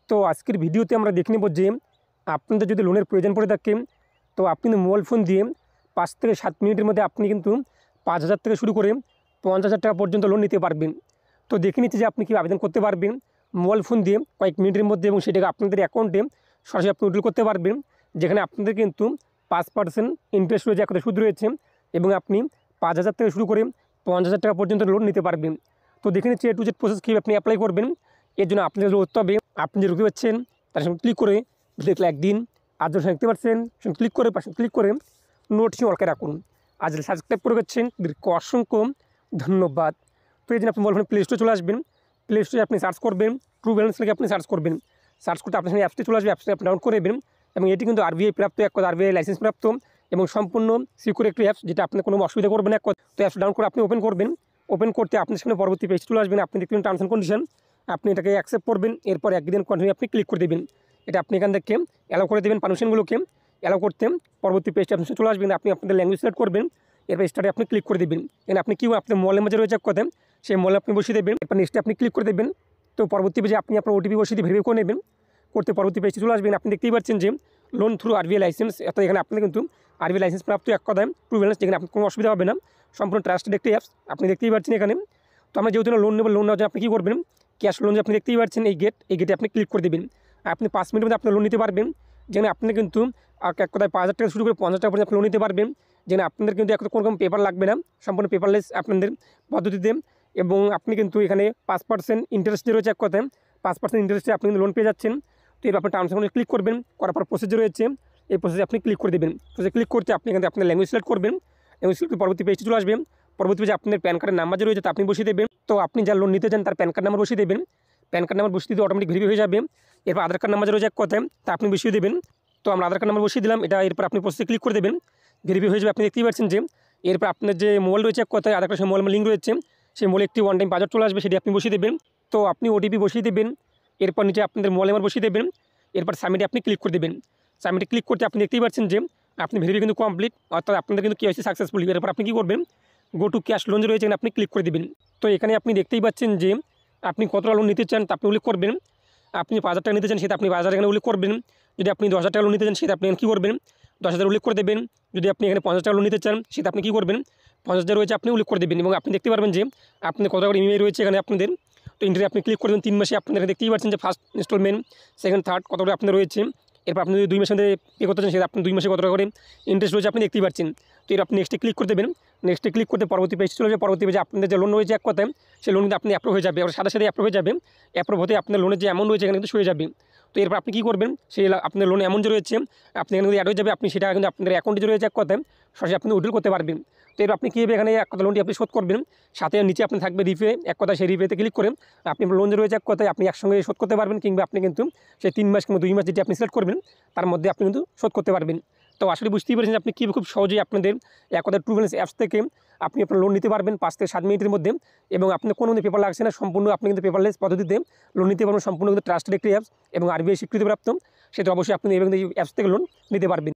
তো আজকের ভিডিওতে আমরা দেখে নেব যে আপনাদের যদি লোনের প্রয়োজন পড়ে থাকে তো আপনি মোবাইল ফোন দিয়ে 5 থেকে 7 মিনিটের মধ্যে আপনি কিন্তু 5,000 থেকে শুরু করে 50,000 টাকা পর্যন্ত লোন নিতে পারবেন। তো দেখে নিচ্ছি যে আপনি কী আবেদন করতে পারবেন মোবাইল ফোন দিয়ে কয়েক মিনিটের মধ্যে, এবং সেটাকে আপনাদের অ্যাকাউন্টে সরাসরি আপনি উইথড্র করতে পারবেন, যেখানে আপনাদের কিন্তু 5% ইন্টারেস্ট রয়েছে, একটা সুদ রয়েছে, এবং আপনি 5,000 থেকে শুরু করে 50,000 টাকা পর্যন্ত লোন নিতে পারবেন। তো দেখে নিচ্ছি A to Z প্রসেস কীভাবে আপনি অ্যাপ্লাই করবেন। এর জন্য আপনাদের করতে হবে, আপনি যে রুখে পাচ্ছেন তার সঙ্গে ক্লিক করে দেখলে একদিন, আর যখন দেখতে পাচ্ছেন সেখানে ক্লিক করে পাশে ক্লিক করে নোটিফিকেশন অলকে রাখুন। আর যদি সাবস্ক্রাইব করে গেছেন তাদেরকে অসংখ্য ধন্যবাদ। তো এই জন্য আপনি মোবাইল ফোনে প্লে স্টোরে চলে আসবেন, প্লে স্টোরে আপনি সার্চ করবেন ট্রু ব্যালেন্স লিখে আপনি সার্চ করবেন, সার্চ করতে আপনার সামনে অ্যাপসটি চলে আসবে, অ্যাপসটি আপনি ডাউনলোড করে নেবেন। এবং এটি কিন্তু RBI প্রাপ্ত, এক কথা RBI লাইসেন্স প্রাপ্ত এবং সম্পূর্ণ সিকিউর একটি অ্যাপস, যেটা আপনার কোনো অসুবিধা করবে না। তো অ্যাপস ডাউনলোড করে আপনি ওপেন করবেন, ওপেন করতে আপনার সামনে পরবর্তী পেজ চলে আসবেন, আপনি দেখবেন টার্মস অ্যান্ড কন্ডিশন, আপনি এটাকে অ্যাকসেপ্ট করবেন। এরপর একদিন কন্টিনিউ আপনি ক্লিক করে দেবেন, এটা আপনি এখান থেকে অ্যালাউ করে দেবেন পারমিশনগুলোকে। অ্যালাউ করতে পরবর্তী পেজটা আপনি চলে আসবেন, আপনি আপনাদের ল্যাঙ্গুয়েজ সিলেক্ট করবেন, এরপর স্টার্টে আপনি ক্লিক করে দেবেন। এখানে আপনি কি আপনার মোবাইলের মাঝে রয়েছে এক কথা, সেই মোবাইল আপনি বসিয়ে দেবেন, এরপর নেক্সটে আপনি ক্লিক করে দেবেন। তো পরবর্তী পেজে আপনি আপনার OTP বসিয়ে দিয়ে ভেরিফাই করে নেবেন, করতে পরবর্তী পেজে চলে আসবেন। আপনি দেখতেই পাচ্ছেন যে লোন থ্রু RBI লাইসেন্স, অর্থাৎ এখানে আপনাদের কিন্তু RBI লাইসেন্স প্রাপ্ত, এক কথায় ট্রু ব্যালেন্স, যেখানে আপনার কোনো অসুবিধা হবে না, সম্পূর্ণ ট্রাস্টেড একটি অ্যাপস, আপনি দেখতেই পাচ্ছেন এখানে। তো আমরা যেহেতু লোন নেব, লোন নেওয়ার জন্য আপনি কী করবেন, ক্যাশ লোন যে আপনি দেখতেই পাচ্ছেন এই গেটে আপনি ক্লিক করে দেবেন। আপনি 5 মিনিটের মধ্যে আপনি লোন নিতে পারবেন, যেখানে আপনি কিন্তু এক কথায় 5,000 টাকা শুরু করে 50,000 টাকা পর্যন্ত আপনি লোন নিতে পারবেন, যেখানে আপনাদের কিন্তু কোনো রকম পেপার লাগবে না, সম্পূর্ণ পেপারলেস আপনাদের পদ্ধতিতে। এবং আপনি কিন্তু এখানে 5% ইন্টারেস্ট রয়েছে, এক কথায় 5% ইন্টারেস্টে আপনি কিন্তু লোন পেয়ে যাচ্ছেন। তো এর আপনি টার্মস অ্যান্ড কন্ডিশন ক্লিক করবেন, করার পর প্রসেস রয়েছে, এই প্রসেসে আপনি ক্লিক করে দেবেন। প্রসেসে ক্লিক করতে আপনি এখানে আপনার ল্যাঙ্গুয়েজ সিলেক্ট করবেন, ল্যাঙ্গুয়েজ সিলেক্ট পরবর্তী পেজটি চলে আসবেন। পরবর্তী পেজে আপনার প্যান কার্ডের নাম্বার যে রয়েছে তা আপনি বসিয়ে দেবেন। তো আপনি যা লোন নিতে চান তার প্যান কার্ড নাম্বার বসিয়ে দেবেন, প্যান কার্ড নাম্বার বসিয়ে দিতে অটোমেটিক ভেরিফাই হয়ে যাবে। এরপর আধার কার্ড নাম্বার যে রয়েছে এক কথায় তা আপনি বসিয়ে দেবেন। তো আমরা আধার কার্ড নাম্বার বসিয়ে দিলাম, এটা এরপর আপনি প্রসেসে ক্লিক করে দেবেন, ভেরিফাই হয়ে যাবে। আপনি দেখতেই পাচ্ছেন যে এরপর আপনার যে মোবাইল রয়েছে এক কথায় আধার কার্ডের মোবাইল লিঙ্ক রয়েছে, সেই মোবাইলে একটি ওয়ান টাইম পাসওয়ার্ড চলে আসবে, সেটি আপনি বসিয়ে দেবেন। তো আপনি OTP বসিয়ে দেবেন, এরপর নিচে আপনাদের মোবাইল নাম্বার বসিয়ে দেবেন, এরপর সাবমিটে আপনি ক্লিক করে দেবেন। সাবমিটে ক্লিক করতে আপনি দেখতেই পাচ্ছেন যে আপনি ভেরিফাই কিন্তু কমপ্লিট, অর্থাৎ আপনাদের কিন্তু KYC সাকসেসফুলি। এরপর আপনি কী করবেন, গো টু ক্যাশ লোন যে রয়েছে এখানে আপনি ক্লিক করে দেবেন। তো এখানে আপনি দেখতেই পাচ্ছেন যে আপনি কতটা লোন নিতে চান তা আপনি উল্লেখ করবেন। আপনি 5,000 টাকা নিতে চান সেটা আপনি 5,000 এখানে উল্লেখ করবেন। যদি আপনি 10,000 টাকা লোন নিতে চান সেটা আপনি কী করবেন, 10,000 উল্লেখ করে দেবেন। যদি আপনি এখানে 50 টাকা লোন নিতে চান সেটা আপনি কী করবেন, 50,000 রয়েছে আপনি উল্লেখ করে দেবেন। এবং আপনি দেখতে পারবেন যে আপনি কত টাকা EMI রয়েছে এখানে আপনাদের। তো ইন্টারে আপনি ক্লিক করে দেবেন 3 মাসে, আপনাদের দেখতেই পাচ্ছেন যে ফার্স্ট ইনস্টলমেন্ট, সেকেন্ড, থার্ড কত টাকা আপনার রয়েছে। এরপর আপনি যদি 2 মাসের মধ্যে পে করতে চান সেটা আপনি 2 মাসে কত টাকা করে ইন্টারেস্ট রয়েছে আপনি দেখতেই পাচ্ছেন। তো এর আপনি নেক্সটে ক্লিক করে দেবেন, নেক্সটে ক্লিক করতে পরবর্তী পেজ চলে যাবে। পরবর্তী পেজে আপনাদের যে লোন রয়েছে এক কথায় সেই লোন কিন্তু আপনি অ্যাপ্রুভ হয়ে যাবে, সাথে সাথে অ্যাপ্রুভ হয়ে যাবে। অ্যাপ্রুভ হতে আপনার লোনের যে অ্যামাউন্ট রয়েছে এখানে কিন্তু শুয়ে যাবে। তো এরপর আপনি কী করবেন, সেই আপনার লোন অ্যামাউন্ট যে রয়েছে আপনি এখানে কিন্তু অ্যাড হয়ে যাবে, আপনি সেটা কিন্তু আপনাদের অ্যাকাউন্টে যে রয়েছে এক কথায় সরাসরি আপনি উইথড্র করতে পারবেন। তো এর আপনি কীভাবে এখানে এক কথা লোনটি আপনি শোধ করবেন, সাথে নিচে আপনি থাকবে রিপে, এক কথা সেই রিপেতে ক্লিক করে আপনি লোন যে রয়েছে এক কথায় আপনি একসঙ্গে শোধ করতে পারবেন, কিংবা আপনি কিন্তু সেই 3 মাস কিংবা 2 মাস যেটি আপনি সিলেক্ট করবেন তার মধ্যে আপনি কিন্তু শোধ করতে পারবেন। তো আসলে বুঝতেই পারছেন যে আপনি কীভাবে খুব সহজেই আপনাদের এক কথা ট্রু ব্যালেন্স অ্যাপস থেকে আপনি আপনার লোন নিতে পারবেন 5 থেকে 7 মিনিটের মধ্যে, এবং আপনার কোনো পেপার লাগছে না, সম্পূর্ণ আপনি কিন্তু পেপারলেস পদ্ধতিতে লোন নিতে পারবেন, সম্পূর্ণ কিন্তু ট্রাস্টেড একটি অ্যাপস এবং RBI স্বীকৃতিপ্রাপ্ত। সেটা অবশ্যই আপনি এই অ্যাপস থেকে লোন নিতে পারবেন।